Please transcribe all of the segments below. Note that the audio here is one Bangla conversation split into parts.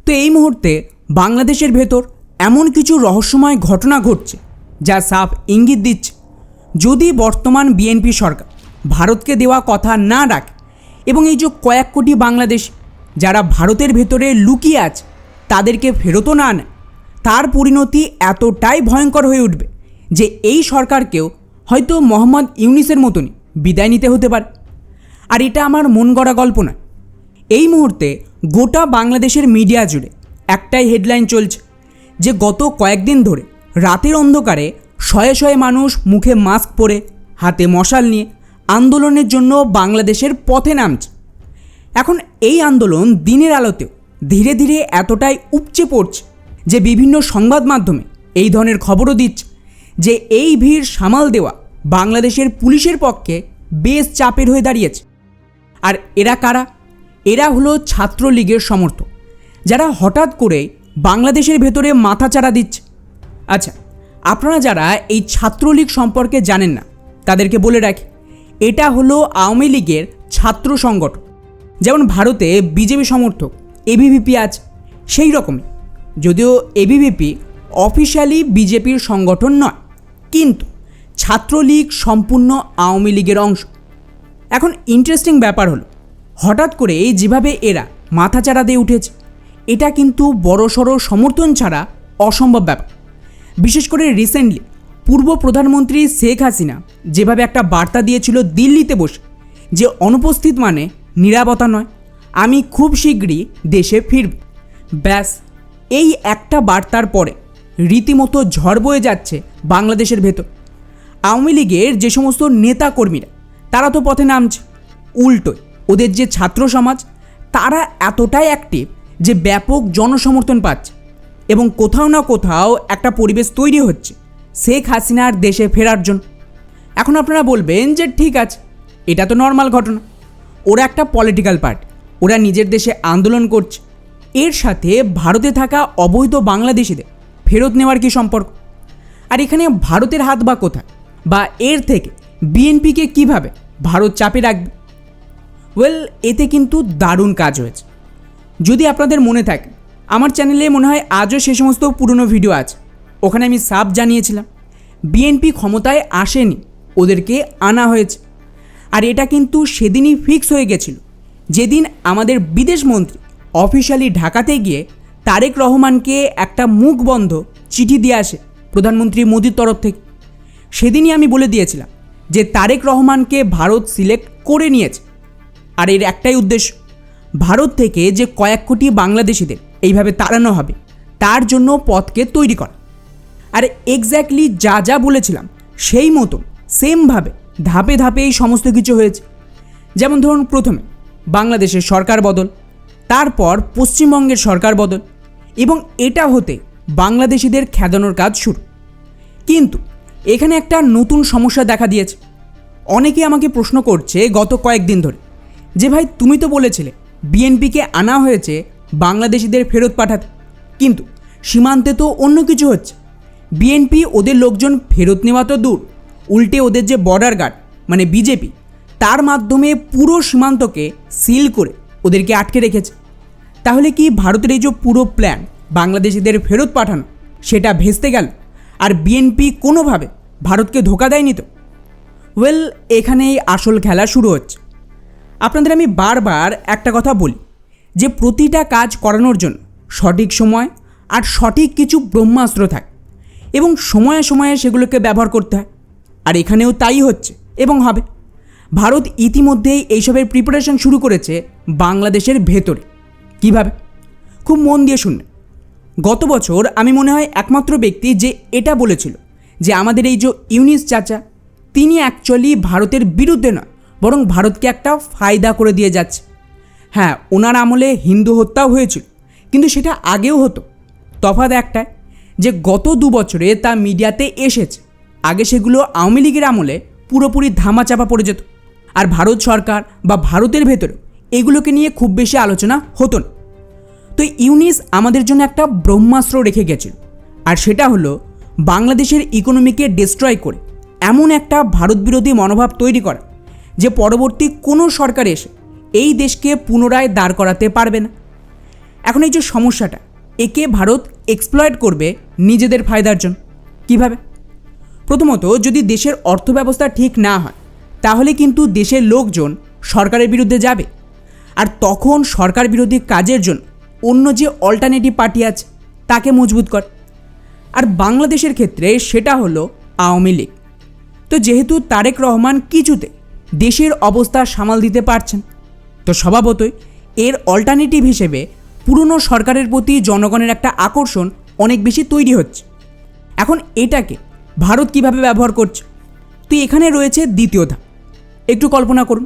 তো এই মুহূর্তে বাংলাদেশের ভেতর এমন কিছু রহস্যময় ঘটনা ঘটছে যা সাফ ইঙ্গিত দিচ্ছে যদি বর্তমান বিএনপি সরকার ভারতকে দেওয়া কথা না রাখে এবং এই যে কয়েক কোটি বাংলাদেশ যারা ভারতের ভেতরে লুকিয়ে আছে তাদেরকে ফেরতও না আনে, তার পরিণতি এতটাই ভয়ঙ্কর হয়ে উঠবে যে এই সরকারকেও হয়তো মোহাম্মদ ইউনূসের মতনই বিদায় নিতে হতে পারে। আর এটা আমার মন গড়া গল্প নয়। এই মুহূর্তে গোটা বাংলাদেশের মিডিয়া জুড়ে একটাই হেডলাইন চলছে যে গত কয়েকদিন ধরে রাতের অন্ধকারে শয়ে শয়ে মানুষ মুখে মাস্ক পরে হাতে মশাল নিয়ে আন্দোলনের জন্য বাংলাদেশের পথে নামছে। এখন এই আন্দোলন দিনের আলোতেও ধীরে ধীরে এতটাই উপচে পড়ছে যে বিভিন্ন সংবাদ মাধ্যমে এই ধরনের খবরও দিচ্ছে যে এই ভিড় সামাল দেওয়া বাংলাদেশের পুলিশের পক্ষে বেশ চাপের হয়ে দাঁড়িয়েছে। আর এরা কারা? এরা হলো ছাত্রলীগের সমর্থক, যারা হঠাৎ করে বাংলাদেশের ভেতরে মাথাচাড়া দিচ্ছে। আচ্ছা, আপনারা যারা এই ছাত্রলীগ সম্পর্কে জানেন না তাদেরকে বলে রাখি, এটা হলো আওয়ামী লীগের ছাত্র সংগঠন। যেমন ভারতে বিজেপি সমর্থক এবিভিপি আছে, সেই রকমই, যদিও এবিভিপি অফিশিয়ালি বিজেপির সংগঠন নয়, কিন্তু ছাত্রলীগ সম্পূর্ণ আওয়ামী লীগের অংশ। এখন ইন্টারেস্টিং ব্যাপার হলো হঠাৎ করে যেভাবে এরা মাথাচাড়া দিয়ে উঠেছে, এটা কিন্তু বড়সড় সমর্থন ছাড়া অসম্ভব ব্যাপার। বিশেষ করে রিসেন্টলি পূর্ব প্রধানমন্ত্রী শেখ হাসিনা যেভাবে একটা বার্তা দিয়েছিল দিল্লিতে বসে, যে অনুপস্থিত মানে নীরবতা নয়, আমি খুব শীঘ্রই দেশে ফিরব। ব্যাস, এই একটা বার্তার পরে রীতিমতো ঝড় বয়ে যাচ্ছে বাংলাদেশের ভেতর। আওয়ামী লীগের যে সমস্ত নেতাকর্মীরা তারা তো পথে নামছে, উল্টোয় ওদের যে ছাত্র সমাজ তারা এতটাই অ্যাক্টিভ যে ব্যাপক জনসমর্থন পাচ্ছে এবং কোথাও না কোথাও একটা পরিবেশ তৈরি হচ্ছে শেখ হাসিনার দেশে ফেরার জন্য। এখন আপনারা বলবেন যে ঠিক আছে, এটা তো নর্মাল ঘটনা, ওরা একটা পলিটিক্যাল পার্টি, ওরা নিজের দেশে আন্দোলন করছে, এর সাথে ভারতে থাকা অবৈধ বাংলাদেশিদের ফেরত নেওয়ার কী সম্পর্ক? আর এখানে ভারতের হাত বা কোথায়, বা এর থেকে বিএনপিকে কিভাবে ভারত চাপে রাখবে? ওয়েল, এতে কিন্তু দারুণ কাজ হয়েছে। যদি আপনাদের মনে থাকে, আমার চ্যানেলে মনে হয় আজও সে সমস্ত পুরনো ভিডিও আছে, ওখানে আমি সাফ জানিয়েছিলাম বিএনপি ক্ষমতায় আসেনি, ওদেরকে আনা হয়েছে। আর এটা কিন্তু সেদিনই ফিক্স হয়ে গেছিল যেদিন আমাদের বিদেশমন্ত্রী অফিশিয়ালি ঢাকাতে গিয়ে তারেক রহমানকে একটা মুখ বন্ধ চিঠি দিয়ে আসে প্রধানমন্ত্রী মোদির তরফ থেকে। সেদিনই আমি বলে দিয়েছিলাম যে তারেক রহমানকে ভারত সিলেক্ট করে নিয়েছে, আর এর একটাই উদ্দেশ্য, ভারত থেকে যে কয়েক কোটি বাংলাদেশিদের এইভাবে তাড়ানো হবে তার জন্য পথকে তৈরি করা। আর এক্স্যাক্টলি যা যা বলেছিলাম সেই মতো সেমভাবে ধাপে ধাপে এই সমস্ত কিছু হয়েছে। যেমন ধরুন, প্রথমে বাংলাদেশের সরকার বদল, তারপর পশ্চিমবঙ্গের সরকার বদল, এবং এটা হতে বাংলাদেশিদের খেদানোর কাজ শুরু। কিন্তু এখানে একটা নতুন সমস্যা দেখা দিয়েছে। অনেকে আমাকে প্রশ্ন করছে গত কয়েকদিন ধরে যে ভাই, তুমি তো বলেছিলে বিএনপিকে আনা হয়েছে বাংলাদেশিদের ফেরত পাঠাতে, কিন্তু সীমান্তে তো অন্য কিছু হচ্ছে। বিএনপি ওদের লোকজন ফেরত নেওয়া তো দূর, উল্টে ওদের যে বর্ডার গার্ড মানে বিজেপি, তার মাধ্যমে পুরো সীমান্তকে সিল করে ওদেরকে আটকে রেখেছে। তাহলে কি ভারতের এই যে পুরো প্ল্যান বাংলাদেশিদের ফেরত পাঠানো সেটা ভেস্তে গেল, আর বিএনপি কোনোভাবে ভারতকে ধোকা দেয়নি তো? ওয়েল, এখানেই আসল খেলা শুরু হচ্ছে। আপনাদের আমি বারবার একটা কথা বলি যে প্রতিটা কাজ করানোর জন্য সঠিক সময় আর সঠিক কিছু ব্রহ্মাস্ত্র থাকে, এবং সময়ে সময়ে সেগুলোকে ব্যবহার করতে হয়। আর এখানেও তাই হচ্ছে এবং হবে। ভারত ইতিমধ্যেই এইসবের প্রিপারেশন শুরু করেছে বাংলাদেশের ভেতরে। কিভাবে? খুব মন দিয়ে শুনবেন। গত বছর আমি মনে হয় একমাত্র ব্যক্তি যে এটা বলেছিল যে আমাদের এই যে ইউনূস চাচা, তিনি অ্যাকচুয়ালি ভারতের বিরুদ্ধে নয়, বরং ভারতকে একটা ফায়দা করে দিয়ে যাচ্ছে। হ্যাঁ, ওনার আমলে হিন্দু হত্যাও হয়েছিল, কিন্তু সেটা আগেও হতো। তফাৎ একটাই যে গত 2 বছরে তা মিডিয়াতে এসেছে, আগে সেগুলো আওয়ামী লীগের আমলে পুরোপুরি ধামাচাপা পড়ে যেত, আর ভারত সরকার বা ভারতের ভেতরে এগুলোকে নিয়ে খুব বেশি আলোচনা হতো না। তো ইউনূস আমাদের জন্য একটা ব্রহ্মাস্ত্র রেখে গেছিল, আর সেটা হলো বাংলাদেশের ইকোনমিকে ডিস্ট্রয় করে এমন একটা ভারত বিরোধী মনোভাব তৈরি করা যে পরবর্তী কোনো সরকার এসে এই দেশকে পুনরায় দাঁড় করাতে পারবে না। এখন এই যে সমস্যাটা, একে ভারত এক্সপ্লয়েট করবে নিজেদের ফায়দার জন্য। কিভাবে? প্রথমত, যদি দেশের অর্থব্যবস্থা ঠিক না হয় তাহলে কিন্তু দেশের লোকজন সরকারের বিরুদ্ধে যাবে, আর তখন সরকার বিরোধী কাজের জন্য অন্য যে অল্টারনেটিভ পার্টি আছে তাকে মজবুত করে। আর বাংলাদেশের ক্ষেত্রে সেটা হলো আওয়ামী লীগ। তো যেহেতু তারেক রহমান কিছুতে দেশের অবস্থা সামাল দিতে পারছেন, তো স্বভাবতই এর অল্টারনেটিভ হিসেবে পুরনো সরকারের প্রতি জনগণের একটা আকর্ষণ অনেক বেশি তৈরি হচ্ছে। এখন এটাকে ভারত কিভাবে ব্যবহার করছে? তো এখানে রয়েছে দ্বিতীয় ধাপ। একটু কল্পনা করুন,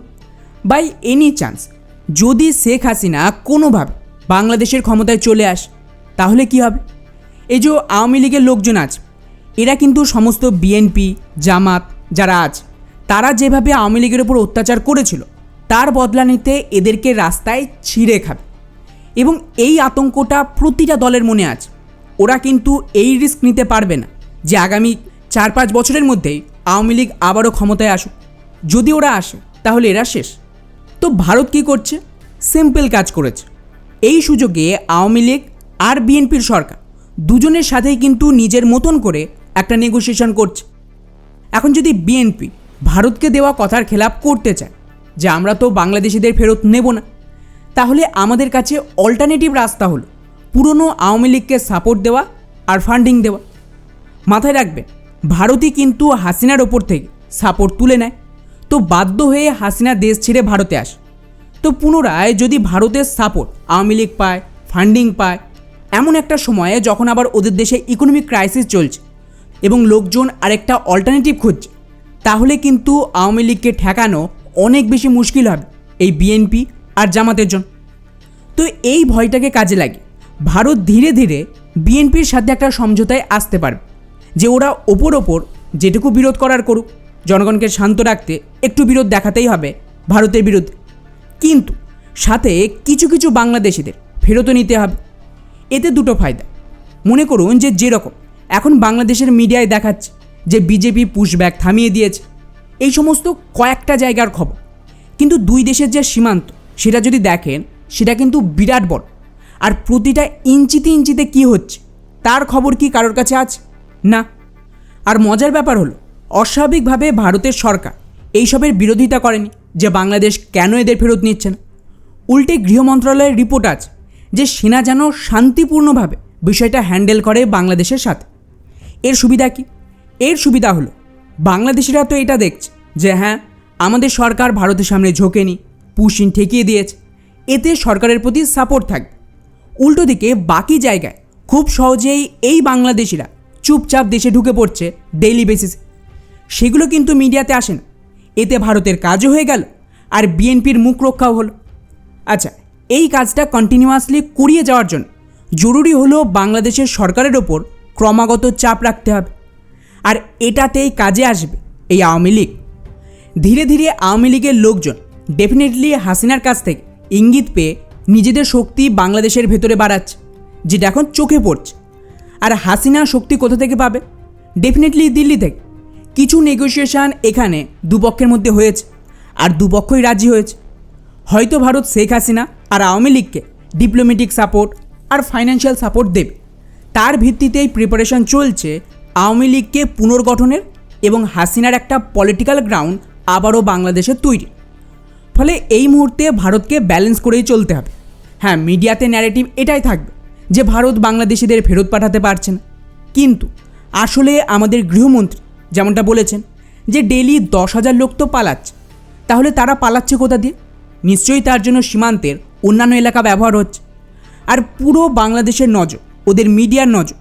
বাই এনি চান্স যদি শেখ হাসিনা কোনোভাবে বাংলাদেশের ক্ষমতায় চলে আসে তাহলে কি হবে? এই যে আওয়ামী লীগের লোকজন আছে, এরা কিন্তু সমস্ত বিএনপি জামাত যারা আছে তারা যেভাবে আওয়ামী লীগের ওপর অত্যাচার করেছিল তার বদলা নিতে এদেরকে রাস্তায় ছিঁড়ে খাবে। এবং এই আতঙ্কটা প্রতিটা দলের মনে আছে। ওরা কিন্তু এই রিস্ক নিতে পারবে না যে আগামী 4-5 বছরের মধ্যেই আওয়ামী লীগ আবারও ক্ষমতায় আসুক। যদি ওরা আসে তাহলে এরা শেষ। তো ভারত কী করছে? সিম্পল কাজ করেছে। এই সুযোগে আওয়ামী লীগ আর বিএনপির সরকার দুজনের সাথেই কিন্তু নিজের মতন করে একটা নেগোসিয়েশন করছে। এখন যদি বিএনপি ভারতকে দেওয়া কথার খেলাপ করতে চায় যে আমরা তো বাংলাদেশিদের ফেরত নেব না, তাহলে আমাদের কাছে অল্টারনেটিভ রাস্তা হলো পুরনো আওয়ামী লীগকে সাপোর্ট দেওয়া আর ফান্ডিং দেওয়া। মাথায় রাখবেন, ভারতই কিন্তু হাসিনার ওপর থেকে সাপোর্ট তুলে নেয়। তো বাধ্য হয়ে হাসিনা দেশ ছেড়ে ভারতে আসে। তো পুনরায় যদি ভারতের সাপোর্ট আওয়ামী লীগ পায়, ফান্ডিং পায়, এমন একটা সময়ে যখন আবার ওদের দেশে ইকোনমিক ক্রাইসিস চলছে এবং লোকজন আরেকটা অল্টারনেটিভ খুঁজছে, তাহলে কিন্তু আওয়ামী লীগকে ঠেকানো অনেক বেশি মুশকিল হবে এই বিএনপি আর জামাতের জন্য। তো এই ভয়টাকে কাজে লাগে ভারত ধীরে ধীরে বিএনপির সাথে একটা সমঝোতায় আসতে পারবে যে ওরা ওপর যেটুকু বিরোধ করার করুক, জনগণকে শান্ত রাখতে একটু বিরোধ দেখাতেই হবে ভারতের বিরুদ্ধে, কিন্তু সাথে কিছু কিছু বাংলাদেশিদের ফেরতও নিতে হবে। এতে দুটো ফায়দা। মনে করুন যে যেরকম এখন বাংলাদেশের মিডিয়ায় দেখাচ্ছে যে বিজেপি পুশব্যাক থামিয়ে দিয়েছে, এই সমস্ত কয়েকটা জায়গার খবর, কিন্তু দুই দেশের যে সীমান্ত সেটা যদি দেখেন সেটা কিন্তু বিরাট বড়। আর প্রতিটা ইঞ্চিতে ইঞ্চিতে কী হচ্ছে তার খবর কি কারোর কাছে আছে? না। আর মজার ব্যাপার হলো অস্বাভাবিকভাবে ভারতের সরকার এইসবের বিরোধিতা করেনি যে বাংলাদেশ কেন এদের ফেরত নিচ্ছে না। উল্টে গৃহ মন্ত্রণালয়ের রিপোর্ট আছে যে সেনা যেন শান্তিপূর্ণভাবে বিষয়টা হ্যান্ডেল করে বাংলাদেশের সাথে। এর সুবিধা কি? এর সুবিধা হলো বাংলাদেশিরা তো এটা দেখছে যে হ্যাঁ, আমাদের সরকার ভারতের সামনে ঝোঁকেনি, পুশিন ঠেকিয়ে দিয়েছে, এতে সরকারের প্রতি সাপোর্ট থাকবে। উল্টো দিকে বাকি জায়গায় খুব সহজেই এই বাংলাদেশিরা চুপচাপ দেশে ঢুকে পড়ছে ডেইলি বেসিসে, সেগুলো কিন্তু মিডিয়াতে আসে না। এতে ভারতের কাজও হয়ে গেল আর বিএনপির মুখ রক্ষাও হলো। আচ্ছা, এই কাজটা কন্টিনিউয়াসলি করিয়ে যাওয়ার জন্য জরুরি হলো বাংলাদেশের সরকারের ওপর ক্রমাগত চাপ রাখতে হবে। আর এটাতেই কাজে আসবে এই আওয়ামী লীগ। ধীরে ধীরে আওয়ামী লীগের লোকজন ডেফিনেটলি হাসিনার কাছ থেকে ইঙ্গিত পেয়ে নিজেদের শক্তি বাংলাদেশের ভেতরে বাড়াচ্ছে, যেটা এখন চোখে পড়ছে। আর হাসিনা শক্তি কোথা থেকে পাবে? ডেফিনেটলি দিল্লি থেকে। কিছু নেগোসিয়েশন এখানে দুপক্ষের মধ্যে হয়েছে আর দুপক্ষই রাজি হয়েছে। হয়তো ভারত শেখ হাসিনা আর আওয়ামী লীগকে ডিপ্লোম্যাটিক সাপোর্ট আর ফাইন্যান্সিয়াল সাপোর্ট দেবে। তার ভিত্তিতেই প্রিপারেশন চলছে আওয়ামী লীগকে পুনর্গঠনের এবং হাসিনার একটা পলিটিক্যাল গ্রাউন্ড আবারও বাংলাদেশে তৈরি। ফলে এই মুহূর্তে ভারতকে ব্যালেন্স করেই চলতে হবে। হ্যাঁ, মিডিয়াতে ন্যারেটিভ এটাই থাকবে যে ভারত বাংলাদেশিদের ফেরত পাঠাতে পারছে না, কিন্তু আসলে আমাদের গৃহমন্ত্রী যেমনটা বলেছেন যে ডেইলি 10,000 লোক তো পালাচ্ছে, তাহলে তারা পালাচ্ছে কোথা দিয়ে? নিশ্চয়ই তার জন্য সীমান্তের অন্যান্য এলাকা ব্যবহার হচ্ছে। আর পুরো বাংলাদেশের নজর, ওদের মিডিয়ার নজর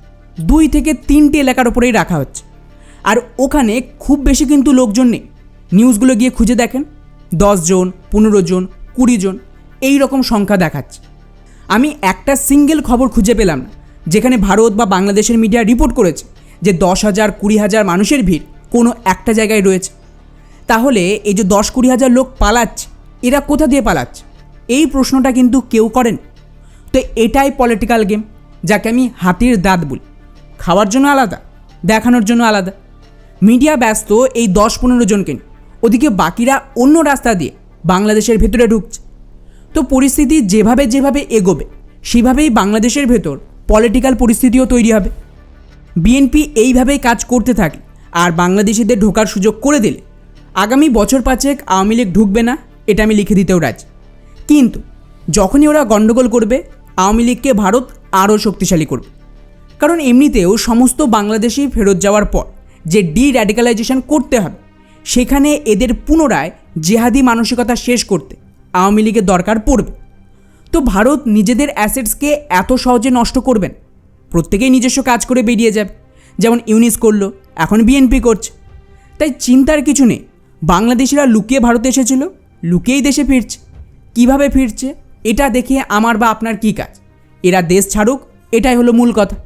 2 থেকে 3টে এলাকার ওপরেই রাখা হচ্ছে। আর ওখানে খুব বেশি কিন্তু লোকজন নেই। নিউজগুলো গিয়ে খুঁজে দেখেন, 10 জন, 15 জন, 20 জন এই রকম সংখ্যা দেখাচ্ছে। আমি একটা সিঙ্গেল খবর খুঁজে পেলাম না যেখানে ভারত বা বাংলাদেশের মিডিয়া রিপোর্ট করেছে যে 10,000, 20,000 মানুষের ভিড় কোনো একটা জায়গায় রয়েছে। তাহলে এই যে 10-20 হাজার লোক পালাচ্ছে, এরা কোথা দিয়ে পালাচ্ছে? এই প্রশ্নটা কিন্তু কেউ করেন। তো এটাই পলিটিক্যাল গেম, যাকে আমি হাতির দাঁত বলি। খাওয়ার জন্য আলাদা, দেখানোর জন্য আলাদা। মিডিয়া ব্যস্ত এই 10-15 জনকে নিয়ে, ওদিকে বাকিরা অন্য রাস্তা দিয়ে বাংলাদেশের ভেতরে ঢুকছে। তো পরিস্থিতি যেভাবে যেভাবে এগোবে সেভাবেই বাংলাদেশের ভেতর পলিটিক্যাল পরিস্থিতিও তৈরি হবে। বিএনপি এইভাবেই কাজ করতে থাকে আর বাংলাদেশিদের ঢোকার সুযোগ করে দিলে আগামী বছর 5 আওয়ামী লীগ ঢুকবে না, এটা আমি লিখে দিতেও রাজি। কিন্তু যখনই ওরা গণ্ডগোল করবে, আওয়ামী লীগকে ভারত আরও শক্তিশালী করবে। কারণ এমনিতেও সমস্ত বাংলাদেশি ফেরত যাওয়ার পর যে ডি-র্যাডিক্যালাইজেশন করতে হবে, সেখানে এদের পুনরায় জেহাদি মানসিকতা শেষ করতে আওয়ামী লীগের দরকার পড়বে। তো ভারত নিজেদের অ্যাসেটসকে এত সহজে নষ্ট করবেন, প্রত্যেকেই নিজস্ব কাজ করে বেরিয়ে যাবে, যেমন ইউনিস করলো, এখন বিএনপি করছে। তাই চিন্তার কিছু নেই, বাংলাদেশিরা লুকিয়ে ভারতে এসেছিল, লুকিয়েই দেশে ফিরছে। কিভাবে ফিরছে এটা দেখে আমার বা আপনার কী কাজ? এরা দেশ ছাড়ুক, এটাই হলো মূল কথা।